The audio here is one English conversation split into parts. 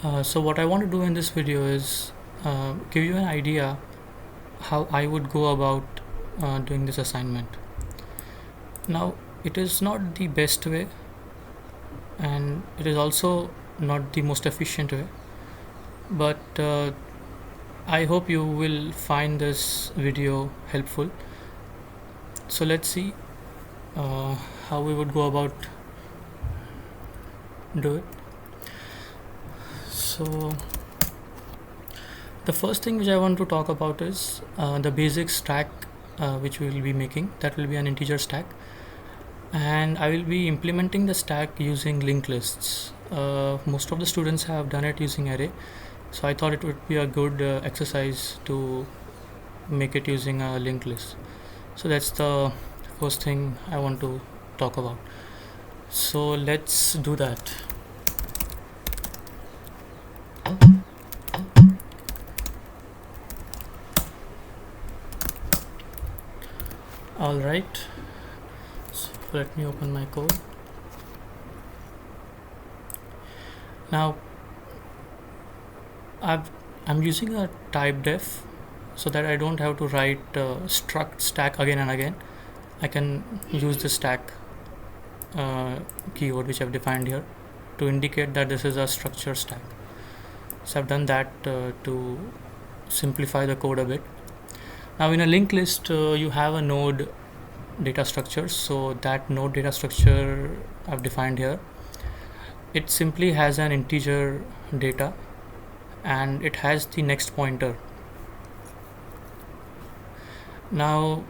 So what I want to do in this video is give you an idea how I would go about doing this assignment. Now it is not the best way, and it is also not the most efficient way, but I hope you will find this video helpful. So let's see uh, how we would go about do it. So the first thing which I want to talk about is the basic stack which we will be making. That will be an integer stack, and I will be implementing the stack using linked lists. Most of the students have done it using array, so I thought it would be a good exercise to make it using a linked list. So that's the first thing I want to talk about. So let's do that. All right, so let me open my code. Now I'm using a type def so that I don't have to write struct stack again and again. I can use the stack keyword which I've defined here to indicate that this is a structure stack. So I've done that to simplify the code a bit. Now in a linked list you have a node data structure, so that node data structure I've defined here. It simply has an integer data and it has the next pointer. Now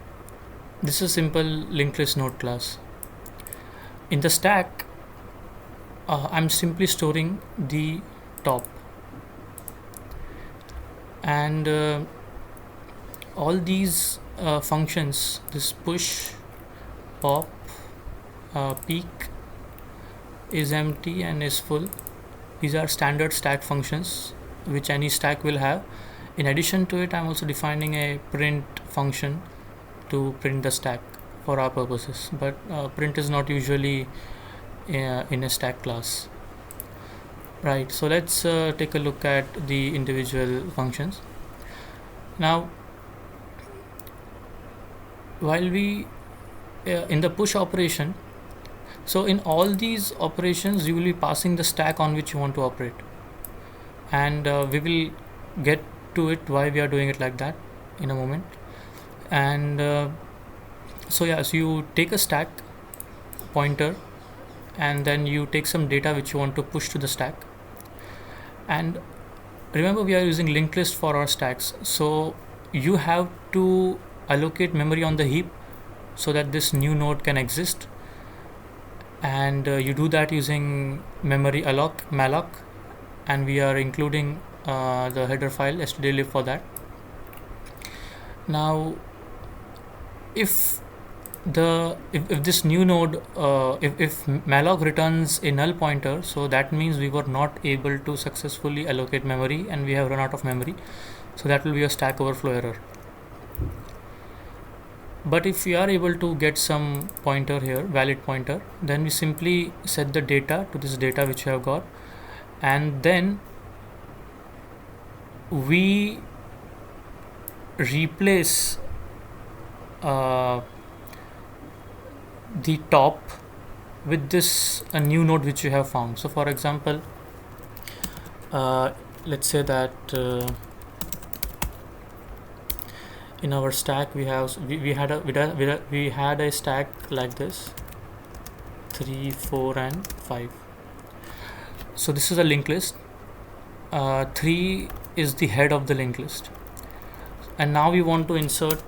this is a simple linked list node class. In the stack I'm simply storing the top, and all these functions, this push, pop, peek, is empty and is full, these are standard stack functions which any stack will have. In addition to it, I'm also defining a print function to print the stack for our purposes, but print is not usually in a stack class. Right, so let's take a look at the individual functions. Now while we in the push operation, so in all these operations you will be passing the stack on which you want to operate, and we will get to it why we are doing it like that in a moment. And so you take a stack pointer and then you take some data which you want to push to the stack. And remember, we are using linked list for our stacks, so you have to allocate memory on the heap so that this new node can exist, and you do that using memory malloc, and we are including the header file stdlib for that. Now if this new node if malloc returns a null pointer, so that means we were not able to successfully allocate memory and we have run out of memory, so that will be a stack overflow error. But if we are able to get some pointer here, valid pointer, then we simply set the data to this data which we have got, and then we replace the top with this a new node which you have found. So for example, let's say that in our stack we had a stack like this, 3, 4 and 5. So this is a linked list. 3 is the head of the linked list, and now we want to insert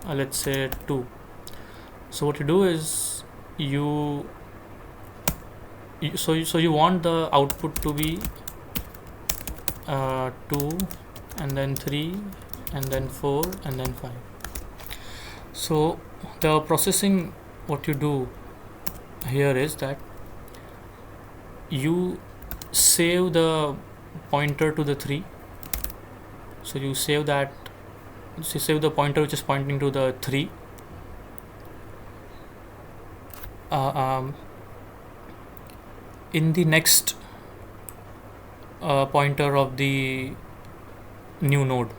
let's say 2. So what you do is you want the output to be 2 and then 3 and then 4 and then 5. So the processing, what you do here is that you save the pointer to the 3. So you save that, so you save the pointer which is pointing to the 3. In the next pointer of the new node.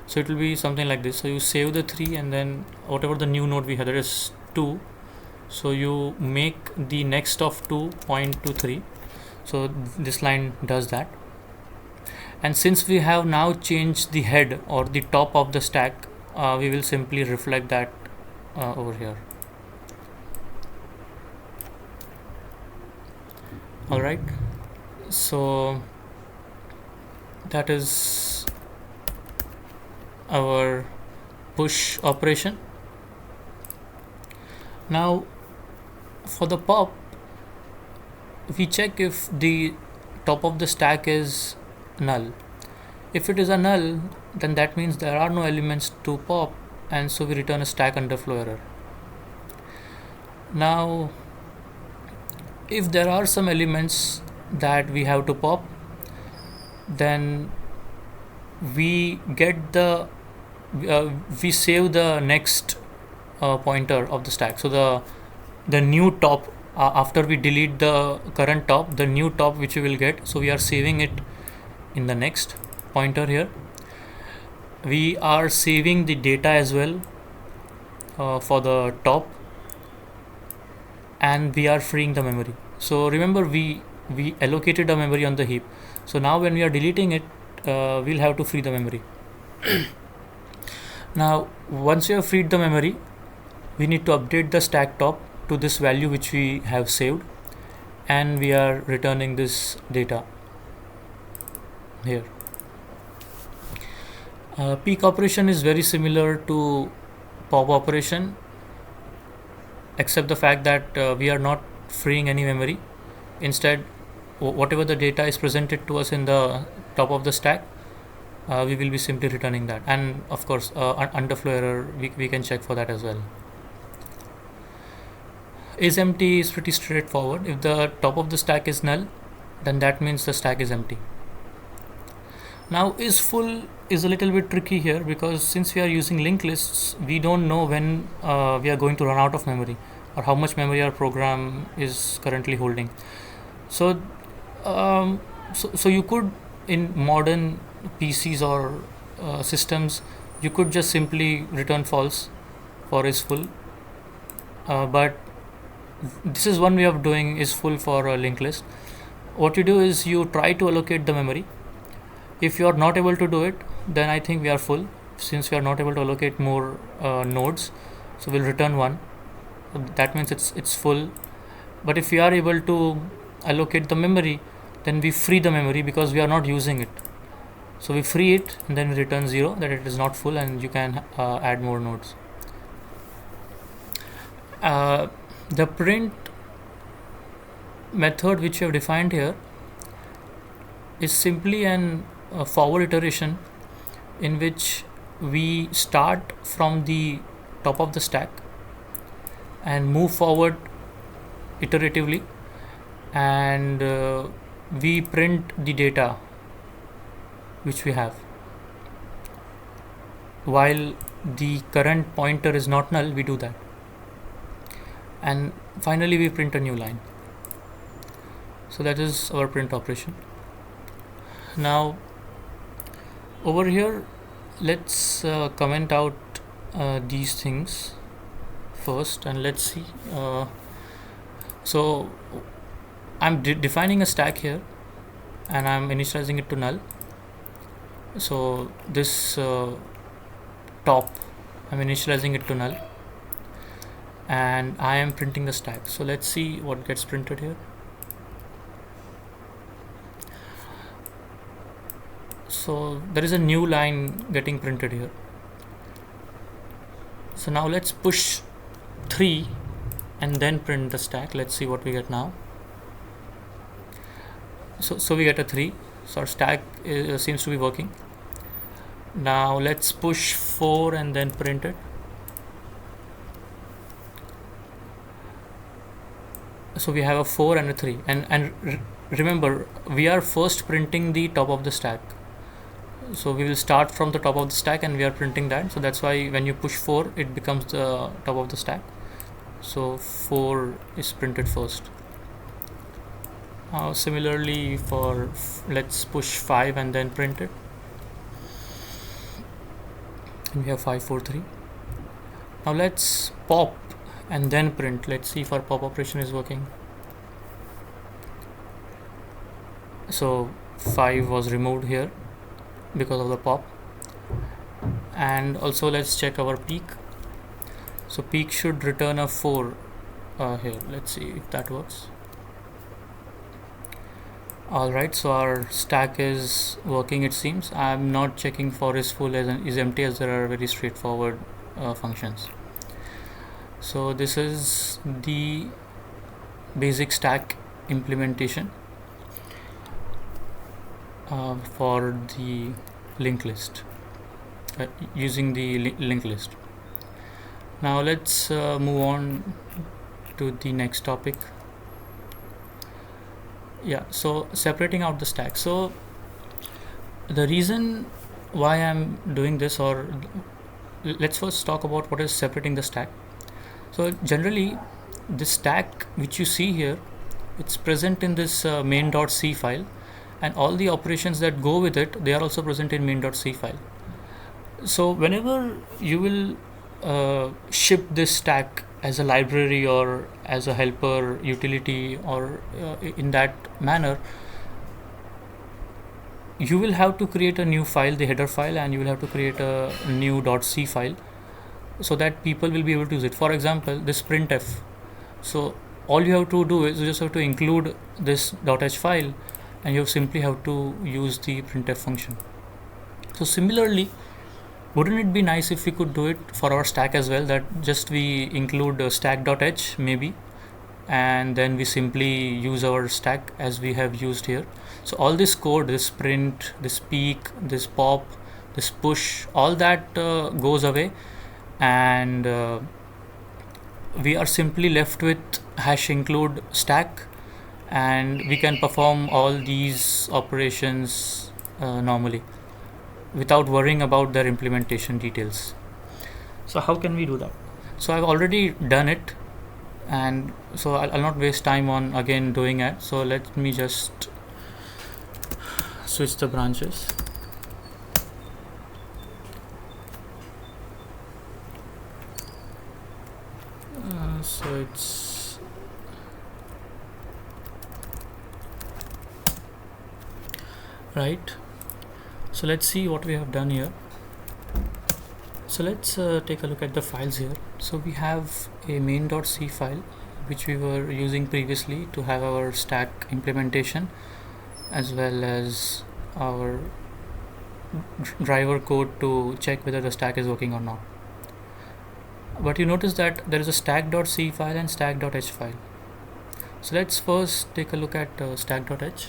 So it will be something like this. So you save the 3 and then whatever the new node we have, there is 2, so you make the next of 2 point to 3. So this line does that. And since we have now changed the head or the top of the stack, we will simply reflect that over here. Alright, so that is our push operation. Now for the pop, we check if the top of the stack is null. If it is a null, then that means there are no elements to pop, and so we return a stack underflow error. Now if there are some elements that we have to pop, then we get we save the next pointer of the stack. So the new top, after we delete the current top, the new top which we will get, so we are saving it in the next pointer here. We are saving the data as well for the top, and we are freeing the memory. So remember, we allocated a memory on the heap, so now when we are deleting it, we'll have to free the memory. Now once we have freed the memory, we need to update the stack top to this value which we have saved, and we are returning this data here. Peek operation is very similar to pop operation, except the fact that we are not freeing any memory. Instead, whatever the data is presented to us in the top of the stack, we will be simply returning that. And of course, underflow error, we can check for that as well. Is empty is pretty straightforward. If the top of the stack is null, then that means the stack is empty. Now is full is a little bit tricky here, because since we are using linked lists, we don't know when we are going to run out of memory, or how much memory our program is currently holding. So so you could, in modern PCs or systems, you could just simply return false for is full, but this is one way of doing is full for a linked list. What you do is you try to allocate the memory. If you are not able to do it, then I think we are full. Since we are not able to allocate more nodes, so we'll return 1. That means it's full. But if we are able to allocate the memory, then we free the memory because we are not using it. So we free it and then we return 0, that it is not full, and you can add more nodes. The print method which we have defined here is simply an forward iteration in which we start from the top of the stack and move forward iteratively, and we print the data which we have. While the current pointer is not null, we do that, and finally we print a new line. So that is our print operation. Now over here, let's comment out these things first, and let's see. So I'm defining a stack here, and I'm initializing it to null. So this top, I'm initializing it to null, and I am printing the stack. So let's see what gets printed here. So there is a new line getting printed here. So now let's push 3 and then print the stack. Let's see what we get now. So we get a 3. So our stack seems to be working. Now let's push 4 and then print it. So we have a 4 and a 3, and remember, we are first printing the top of the stack. So we will start from the top of the stack and we are printing that. So that's why when you push 4, it becomes the top of the stack. So 4 is printed first. Similarly for let's push 5 and then print it, and we have 543. Now let's pop and then print. Let's see if our pop operation is working. So 5 was removed here because of the pop. And also let's check our peak. So peak should return a 4 here. Let's see if that works. Alright, so our stack is working, it seems. I'm not checking for is full as is empty, as there are very straightforward functions. So this is the basic stack implementation for the linked list, using the linked list. Now let's move on to the next topic. Yeah, so separating out the stack. So the reason why I'm doing this, or let's first talk about what is separating the stack. So generally the stack which you see here, it's present in this main.c file, and all the operations that go with it, they are also present in main.c file. So whenever you will ship this stack as a library or as a helper utility, or in that manner, you will have to create a new file, the header file, and you will have to create a new .c file so that people will be able to use it. For example, this printf. So all you have to do is you just have to include this .h file, and you simply have to use the printf function. So similarly, wouldn't it be nice if we could do it for our stack as well, that just we include stack.h maybe, and then we simply use our stack as we have used here. So all this code, this print, this peek, this pop, this push, all that goes away, and we are simply left with hash include stack, and we can perform all these operations normally without worrying about their implementation details. So how can we do that? So I've already done it, and so I'll not waste time on again doing it. So let me just switch the branches. So it's right. So let's see what we have done here. So let's take a look at the files here. So we have a main.c file which we were using previously to have our stack implementation, as well as our driver code to check whether the stack is working or not. But you notice that there is a stack.c file and stack.h file. So let's first take a look at stack.h.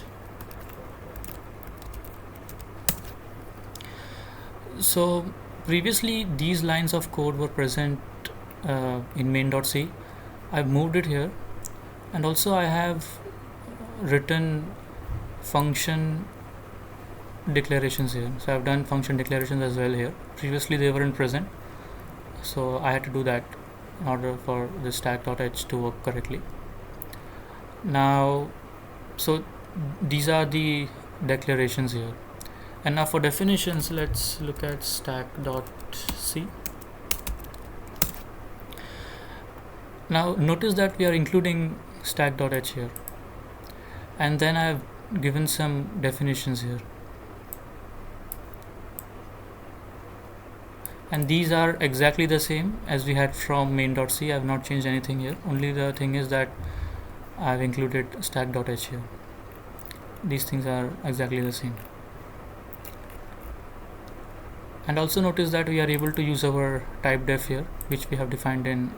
So previously these lines of code were present in main.c. I've moved it here, and also I have written function declarations here. So I've done function declarations as well here. Previously they weren't present, so I had to do that in order for the stack.h to work correctly. Now, so these are the declarations here. And now for definitions, let's look at stack.c. Now notice that we are including stack.h here, and then I've given some definitions here, and these are exactly the same as we had from main.c. I've not changed anything here. Only the thing is that I've included stack.h here. These things are exactly the same. And also notice that we are able to use our type def here, which we have defined in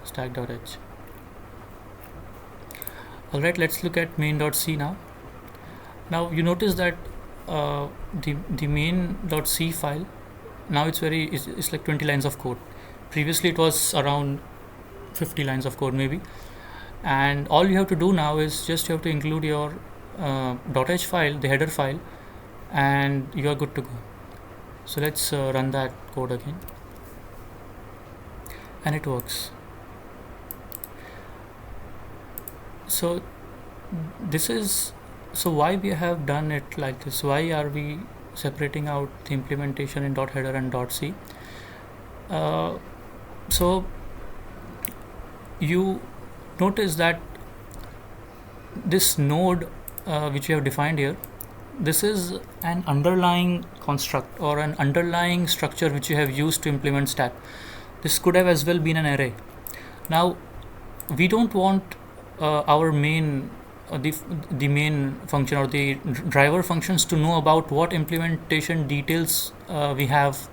stack.h. Alright, let's look at main.c now. Now you notice that the main.c file, now it's like 20 lines of code. Previously it was around 50 lines of code maybe, and all you have to do now is just you have to include your .h file, the header file, and you are good to go. So let's run that code again, and it works. So this is so why we have done it like this. Why are we separating out the implementation in .header and .c? So you notice that this node which we have defined here, this is an underlying construct or an underlying structure which you have used to implement stack. This could have as well been an array. Now we don't want our main the main function or the driver functions to know about what implementation details we have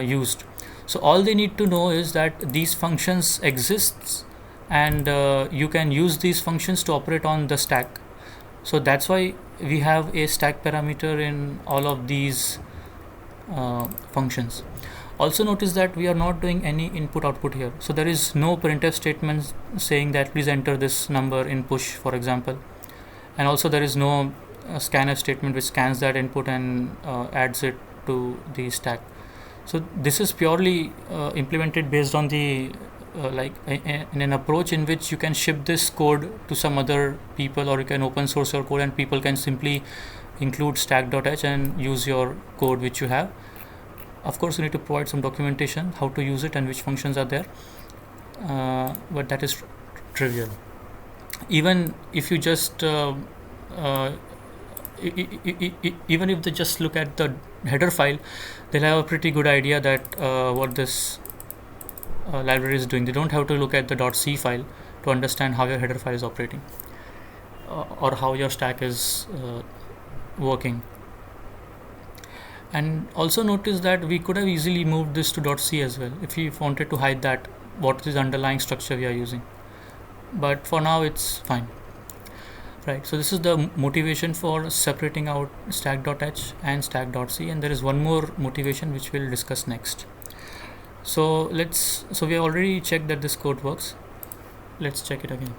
used. So all they need to know is that these functions exists, and you can use these functions to operate on the stack. So that's why we have a stack parameter in all of these functions. Also notice that we are not doing any input output here. So there is no printf statement saying that please enter this number in push, for example. And also there is no scanf statement which scans that input and adds it to the stack. So this is purely implemented based on the in an approach in which you can ship this code to some other people, or you can open source your code and people can simply include stack.h and use your code which you have. Of course you need to provide some documentation how to use it and which functions are there, but that is trivial. Even if you just even if they just look at the header file, they'll have a pretty good idea that what this library is doing. They don't have to look at the .c file to understand how your header file is operating or how your stack is working. And also notice that we could have easily moved this to .c as well if we wanted to hide that what is the underlying structure we are using, but for now it's fine. Right, so this is the motivation for separating out stack.h and stack.c, and there is one more motivation which we'll discuss next. So we have already checked that this code works. Let's check it again.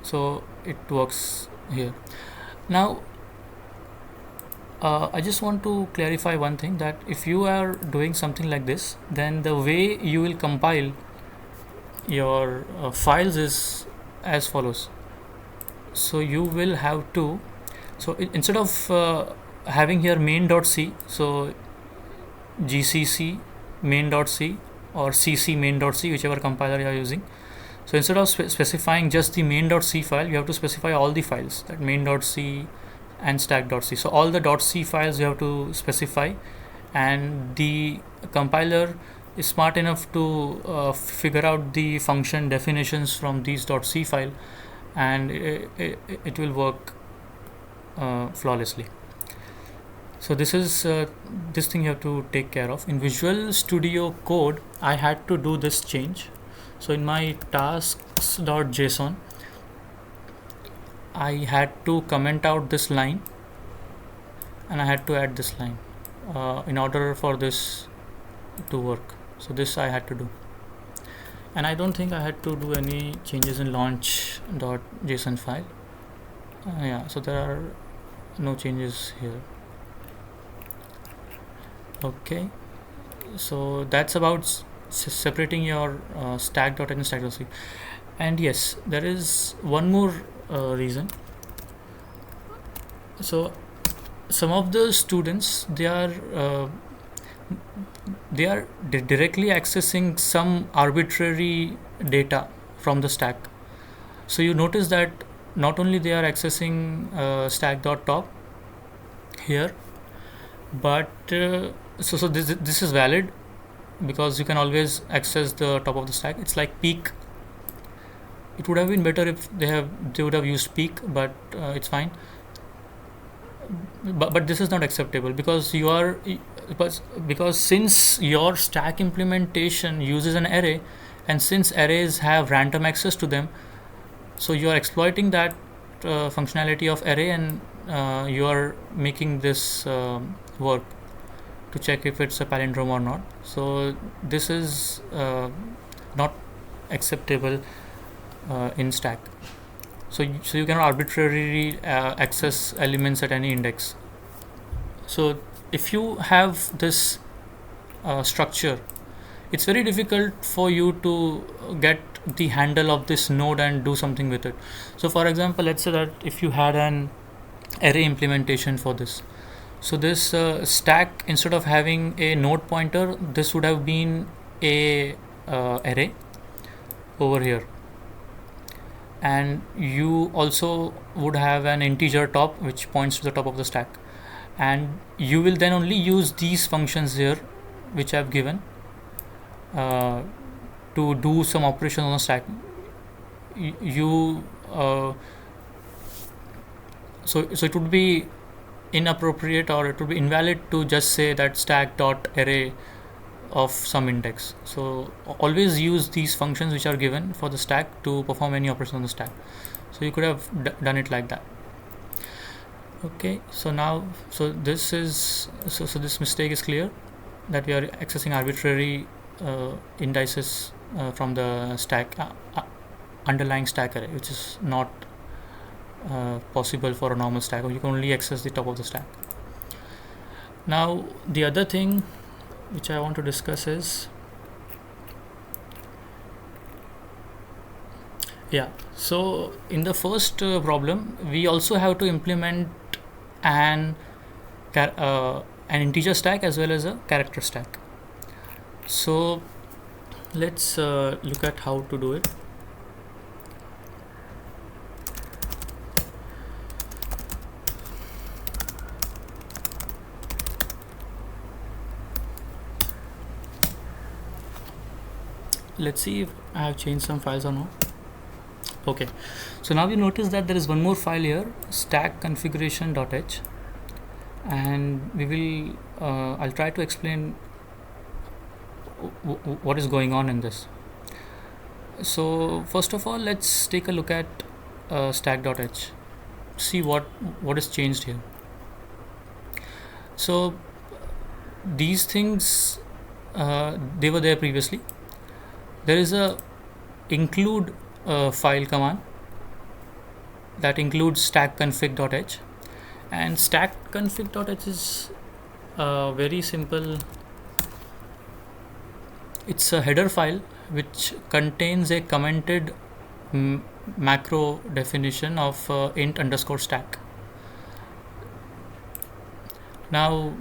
So it works here. Now I just want to clarify one thing, that if you are doing something like this, then the way you will compile your files is as follows. So you will have to, instead of having here main.c, so gcc main.c or cc main.c, whichever compiler you are using. So instead of specifying just the main.c file, you have to specify all the files, that main.c and stack.c. So all the .c files you have to specify, and the compiler is smart enough to figure out the function definitions from these .c file, and it will work flawlessly. So this is this thing you have to take care of. In Visual Studio Code, I had to do this change. So in my tasks.json, I had to comment out this line, and I had to add this line in order for this to work. So this I had to do, and I don't think I had to do any changes in launch.json file. Yeah, so there are no changes here. Okay, so that's about separating your stack.h and stack.c. And yes, there is one more reason. So some of the students, they are directly accessing some arbitrary data from the stack. So you notice that not only they are accessing stack.top here, but so this is valid because you can always access the top of the stack. It's like peek. It would have been better if they would have used peek, but it's fine. But this is not acceptable because because since your stack implementation uses an array, and since arrays have random access to them, so you are exploiting that functionality of array, and you are making this work to check if it's a palindrome or not. So this is not acceptable in stack. So you cannot arbitrarily access elements at any index. So if you have this structure, it's very difficult for you to get the handle of this node and do something with it. So for example, let's say that if you had an array implementation for this, so this stack, instead of having a node pointer, this would have been a array over here, and you also would have an integer top which points to the top of the stack, and you will then only use these functions here which I've given to do some operation on the stack. So it would be inappropriate, or it would be invalid to just say that stack dot array of some index. So always use these functions which are given for the stack to perform any operation on the stack. So you could have done it like that. Okay, so now this mistake is clear, that we are accessing arbitrary indices from the stack underlying stack array, which is not possible for a normal stack. You can only access the top of the stack. Now the other thing which I want to discuss is, so in the first problem, we also have to implement an integer stack as well as a character stack. So let's look at how to do it. Let's see if I have changed some files or not. Okay, so now you notice that there is one more file here, stack configuration.h, and we will I'll try to explain what is going on in this. So first of all, let's take a look at stack.h, see what is changed here. So these things they were there previously. There is a include file command that includes stack-config.h, and stack-config.h is very simple. It's a header file which contains a commented macro definition of int underscore stack. Now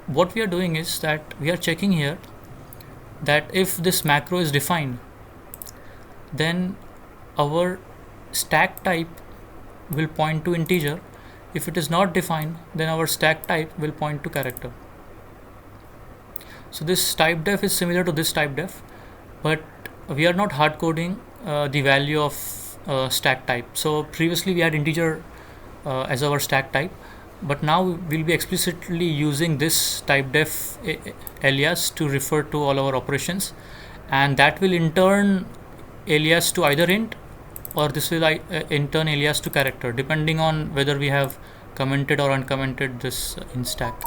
what we are doing is that we are checking here that if this macro is defined, then our stack type will point to integer. If it is not defined, then our stack type will point to character. So this type def is similar to this type def, but we are not hard coding the value of stack type. So previously we had integer as our stack type, but now we'll be explicitly using this type def alias to refer to all our operations, and that will in turn alias to either int, or this will in turn alias to character, depending on whether we have commented or uncommented this in stack.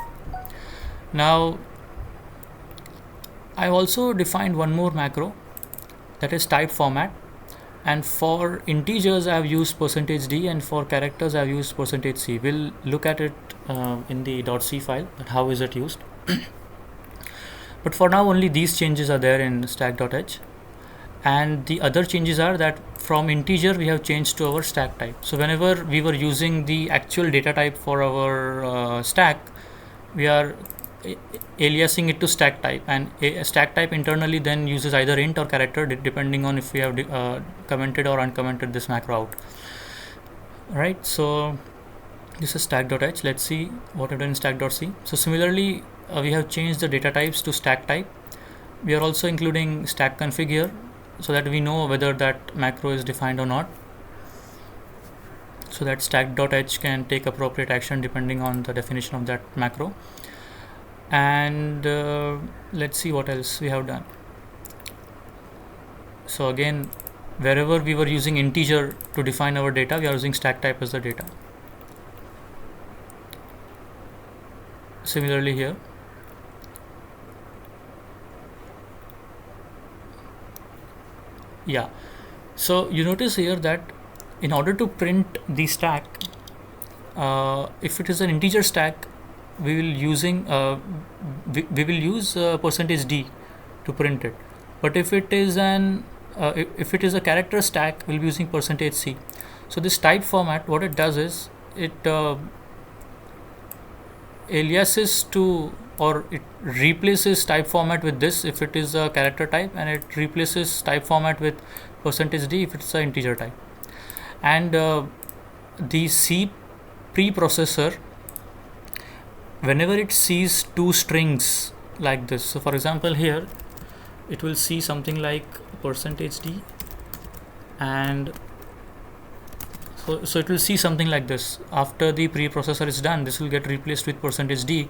Now I also defined one more macro, that is type format, and for integers I have used %d, and for characters I have used %c. We'll look at it in the .c file, that how is it used. But for now only these changes are there in stack.h, and the other changes are that from integer we have changed to our stack type. So whenever we were using the actual data type for our stack, we are aliasing it to stack type, and a stack type internally then uses either int or character depending on if we have commented or uncommented this macro out. Right, so this is stack.h. Let's see what I've done in stack.c. So similarly we have changed the data types to stack type. We are also including stack config here so that we know whether that macro is defined or not, so that stack.h can take appropriate action depending on the definition of that macro. And let's see what else we have done. So again, wherever we were using integer to define our data, we are using stack type as the data. Similarly here. Yeah, so you notice here that in order to print the stack, if it is an integer stack, we will using we will use %d to print it. But if it is an if it is a character stack, we'll be using %c. So this type format, what it does is it aliases to, or it replaces type format with this if it is a character type, and it replaces type format with %d if it's an integer type. And the C preprocessor, whenever it sees two strings like this, so for example here it will see something like %d, and so it will see something like this. After the preprocessor is done, this will get replaced with %d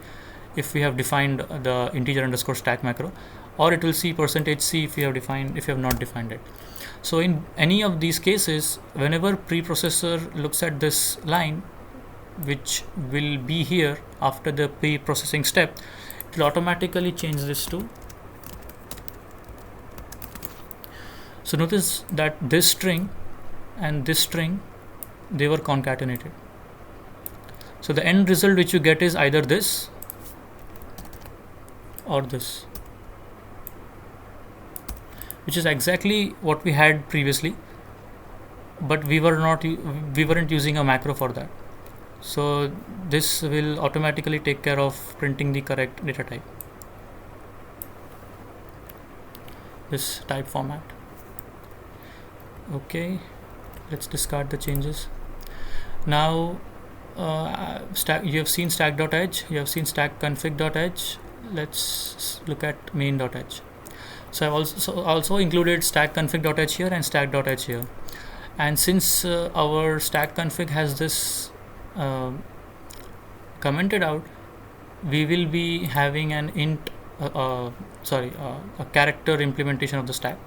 if we have defined the integer underscore stack macro, or it will see %c if you have not defined it. So in any of these cases, whenever preprocessor looks at this line, which will be here after the pre-processing step, it will automatically change this to. So notice that this string and this string, they were concatenated. So the end result which you get is either this or this, which is exactly what we had previously, but we weren't using a macro for that. So this will automatically take care of printing the correct data type, this type format. Okay, let's discard the changes. Now you have seen stack.h, you have seen stack config.h. Let's look at main.h. So I've also included stack config.h here and stack.h here, and since our stack config has this commented out, we will be having an a character implementation of the stack.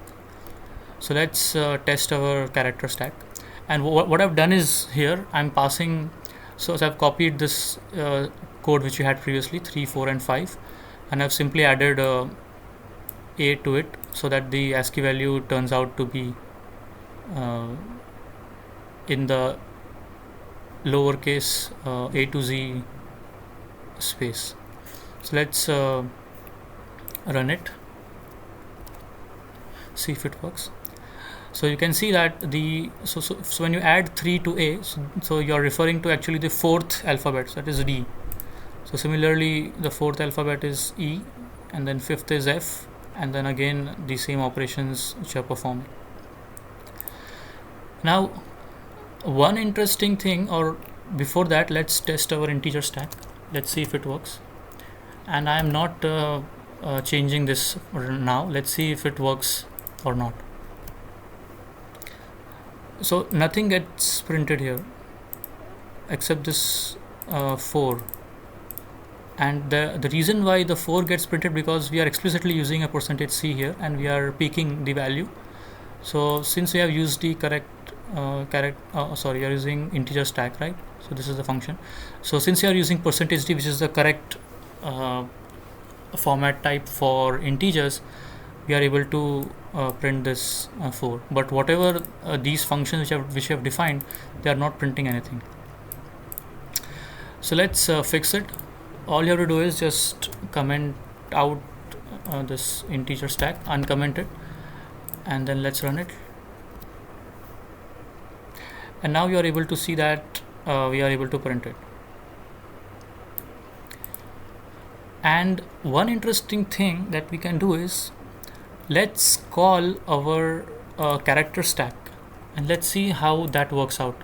So let's test our character stack. And what I've done is here I'm passing, so I've copied this code which we had previously, 3, 4 and 5, and I've simply added a to it so that the ASCII value turns out to be in the lowercase a to z space. So let's run it, see if it works. So you can see that so when you add 3 to a, so you're referring to actually the fourth alphabet, so that is D. So similarly the fourth alphabet is E, and then fifth is F, and then again the same operations which are performed. Now one interesting thing, or before that, let's test our integer stack. Let's see if it works. And I am not changing this now. Let's see if it works or not. So nothing gets printed here except this 4, and the reason why the 4 gets printed, because we are explicitly using a %c here and we are peaking the value. So since we have used the correct you are using integer stack, right? So this is the function. So since you are using %d, which is the correct format type for integers, we are able to print this 4. But whatever these functions which we have defined, they are not printing anything. So let's fix it. All you have to do is just comment out this integer stack, uncomment it, and then let's run it. And now you are able to see that we are able to print it. And one interesting thing that we can do is, let's call our character stack and let's see how that works out.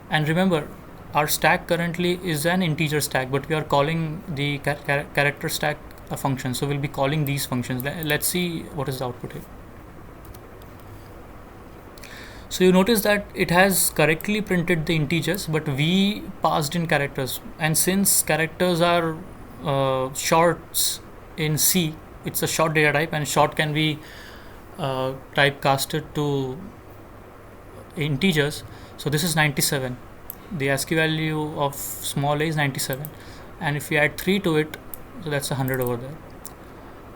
And remember, our stack currently is an integer stack, but we are calling the character stack a function, so we'll be calling these functions. Let's see what is the output here. So you notice that it has correctly printed the integers, but we passed in characters, and since characters are shorts in C, it's a short data type, and short can be typecasted to integers. So this is 97. The ASCII value of small a is 97, and if we add 3 to it, so that's 100 over there.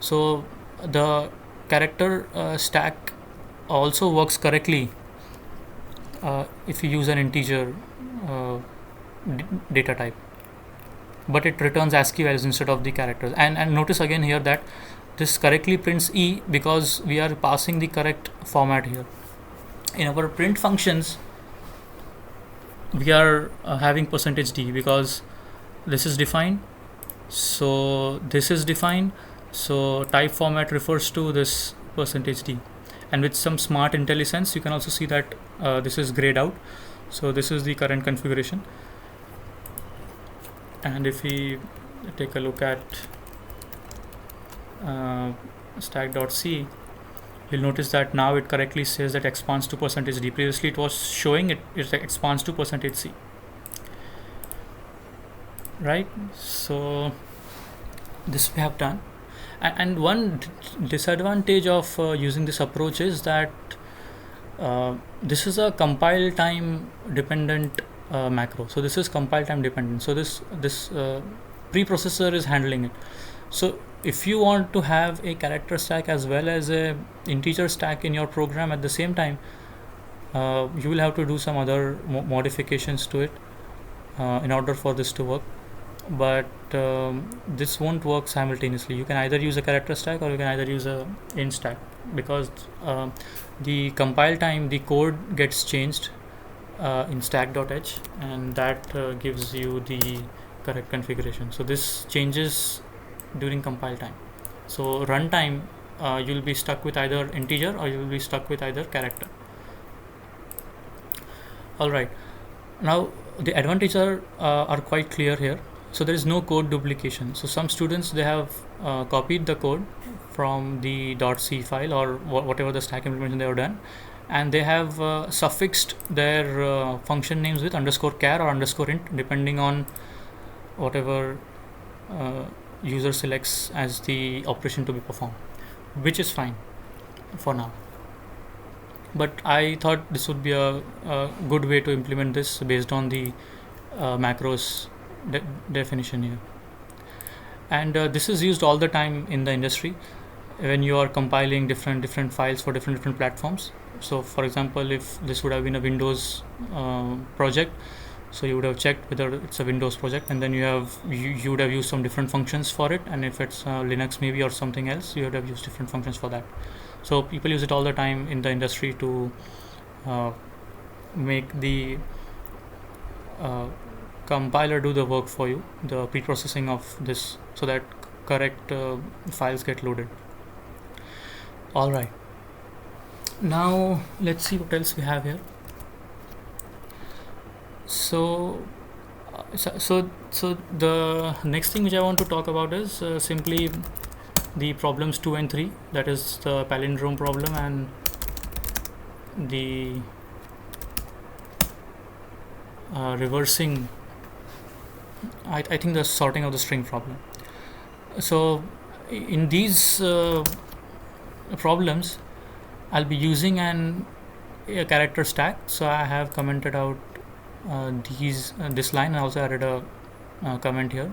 So the character stack also works correctly if you use an integer data type, but it returns ASCII values instead of the characters. And notice again here that this correctly prints E because we are passing the correct format here. In our print functions, we are having %d because this is defined, so this is defined, so type format refers to this %d, and with some smart IntelliSense you can also see that this is grayed out. So this is the current configuration, and if we take a look at stack.c, you'll notice that now it correctly says that expands to %d. Previously it was showing it expands to %c, right? So this we have done, and one disadvantage of using this approach is that this is a compile time dependent macro. So this is compile time dependent, so this preprocessor is handling it. So if you want to have a character stack as well as a integer stack in your program at the same time, you will have to do some other modifications to it in order for this to work. But this won't work simultaneously. You can either use a character stack or you can either use a int stack, because the compile time, the code gets changed in stack.h, and that gives you the correct configuration. So this changes during compile time. So runtime, you'll be stuck with either integer or you'll be stuck with either character. Alright, now the advantages are quite clear here. So there is no code duplication. So some students, they have copied the code from the .c file or whatever the stack implementation they have done, and they have suffixed their function names with _char or _int, depending on whatever user selects as the operation to be performed, which is fine for now. But I thought this would be a good way to implement this based on the macros definition here. And this is used all the time in the industry when you are compiling different files for different platforms. So for example, if this would have been a Windows project, so you would have checked whether it's a Windows project, and then you would have used some different functions for it, and if it's Linux maybe or something else, you would have used different functions for that. So people use it all the time in the industry to make the compiler do the work for you, the pre-processing of this, so that correct files get loaded. Alright, now let's see what else we have here. So the next thing which I want to talk about is simply the problems 2 and 3, that is the palindrome problem and the reversing, I think the sorting of the string problem. So in these problems, I'll be using a character stack. So I have commented out this line, and also added a comment here.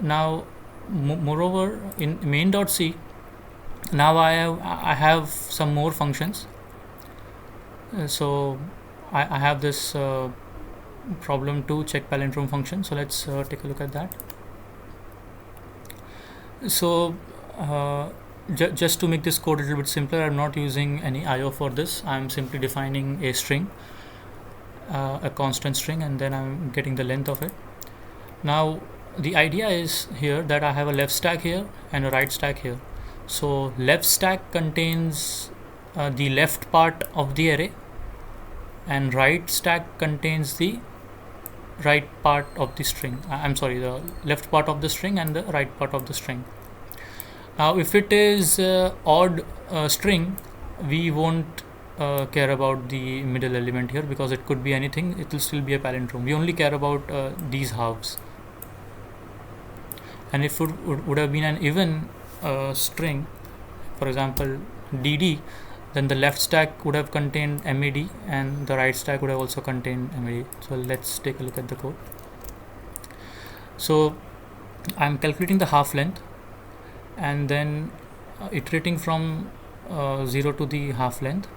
Now moreover, in main.c, now I have some more functions. So I have this problem 2 check palindrome function. So let's take a look at that. So just to make this code a little bit simpler, I'm not using any IO for this. I'm simply defining a string, a constant string, and then I'm getting the length of it. Now the idea is here that I have a left stack here and a right stack here. So left stack contains the left part of the array, and right stack contains the right part of the string. The left part of the string and the right part of the string. Now if it is odd string, we won't care about the middle element here, because it could be anything, it will still be a palindrome. We only care about these halves. And if it would have been an even string, for example dd, then the left stack would have contained MAD and the right stack would have also contained MAD. So let's take a look at the code. So I'm calculating the half length and then iterating from 0 to the half length,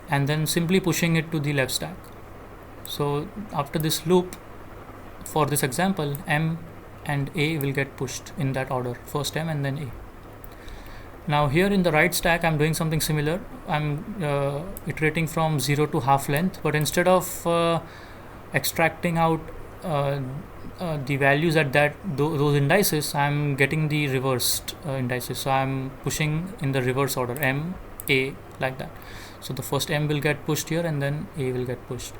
and then simply pushing it to the left stack. So after this loop, for this example, M and A will get pushed in that order, first M and then A. Now here in the right stack I'm doing something similar. I'm iterating from 0 to half length, but instead of extracting out the values at those indices, I'm getting the reversed indices. So I'm pushing in the reverse order, M, A, like that. So the first M will get pushed here and then A will get pushed.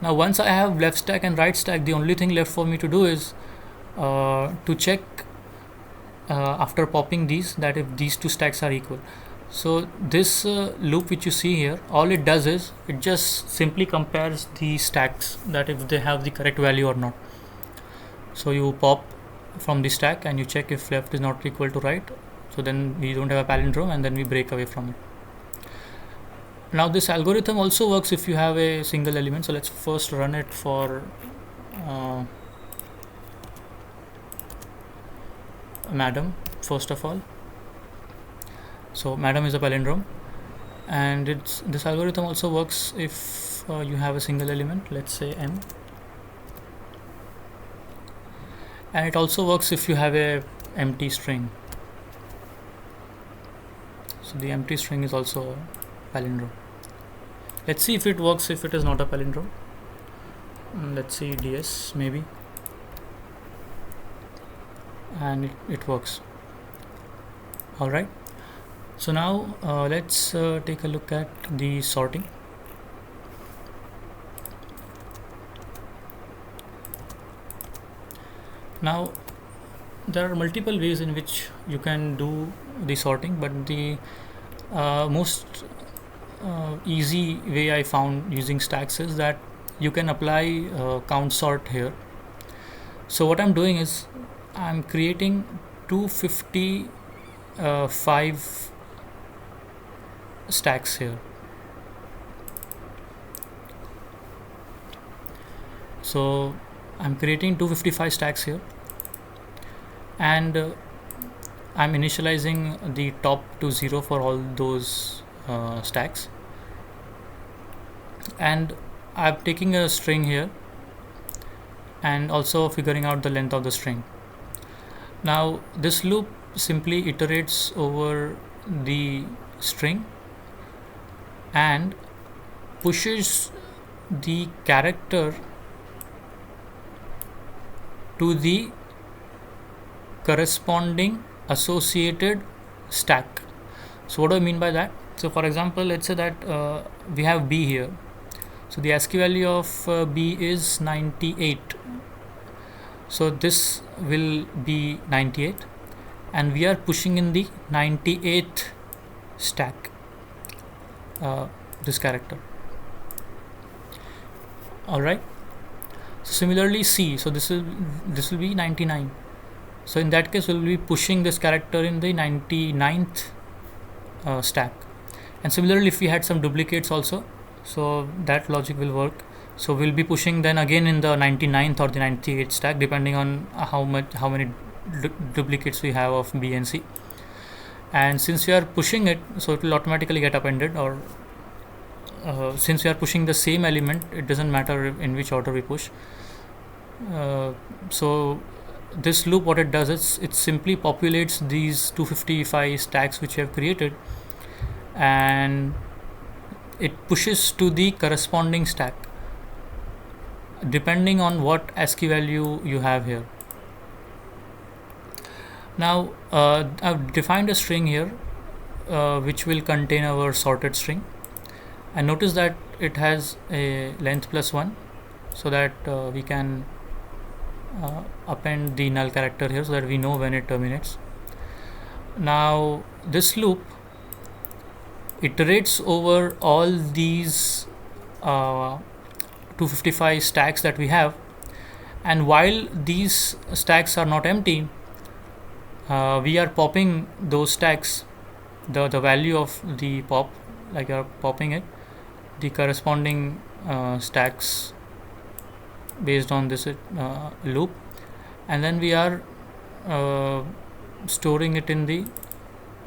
Now once I have left stack and right stack, the only thing left for me to do is to check after popping these, that if these two stacks are equal. So this loop which you see here, all it does is it just simply compares the stacks, that if they have the correct value or not. So you pop from the stack and you check if left is not equal to right, so then we don't have a palindrome, and then we break away from it. Now this algorithm also works if you have a single element. So let's first run it for Madam first of all. So Madam is a palindrome, and this algorithm also works if you have a single element, let's say M, and it also works if you have a empty string. So the empty string is also a palindrome. Let's see if it works if it is not a palindrome. Let's see DS maybe, and it works. Alright, so now let's take a look at the sorting. Now there are multiple ways in which you can do the sorting, but the most easy way I found using stacks is that you can apply count sort here. So what I'm doing is I'm creating 255 stacks here. So I'm creating 255 stacks here, and I'm initializing the top to 0 for all those stacks, and I'm taking a string here and also figuring out the length of the string. Now this loop simply iterates over the string and pushes the character to the corresponding associated stack. So what do I mean by that? So for example, let's say that we have B here. So the ASCII value of B is 98. So this will be 98, and we are pushing in the 98th stack this character. Alright. So similarly C, so this will be 99. So in that case we'll be pushing this character in the 99th stack. And similarly if we had some duplicates also, so that logic will work. So we'll be pushing then again in the 99th or the 98th stack, depending on how many duplicates we have of B and C. And since we are pushing it, so it will automatically get appended, or since we are pushing the same element, it doesn't matter in which order we push. So this loop, what it does is it simply populates these 255 stacks which we have created, and it pushes to the corresponding stack depending on what ASCII value you have here. Now I've defined a string here which will contain our sorted string, and notice that it has a length +1, so that we can append the null character here so that we know when it terminates. Now this loop iterates over all these 255 stacks that we have, and while these stacks are not empty, we are popping those stacks, the value of the pop, like you are popping it, the corresponding stacks based on this loop, and then we are storing it in the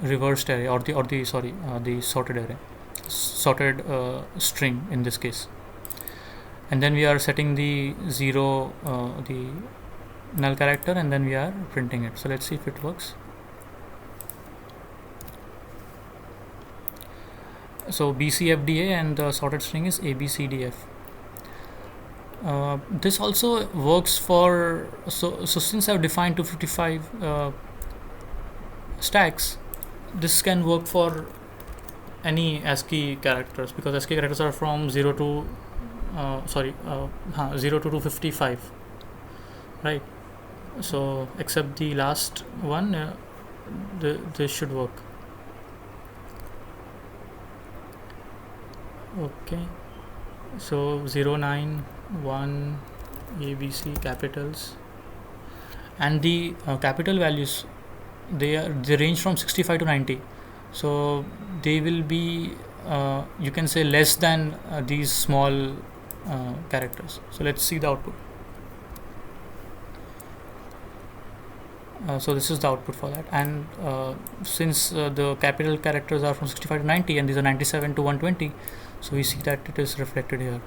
reversed array, or the sorted array, sorted string in this case, and then we are setting the 0 the null character, and then we are printing it. So let's see if it works. So BCFDA, and the sorted string is ABCDF. This also works for, so since I've defined 255 stacks, this can work for any ASCII characters, because ASCII characters are from 0 to 0 to 255, right? So except the last one, this should work. Okay, so 0, 9, 1, ABC capitals, and the capital values, they range from 65 to 90, so they will be, you can say, less than these small characters. So let's see the output. So this is the output for that, and since the capital characters are from 65 to 90 and these are 97 to 120, so we see that it is reflected here.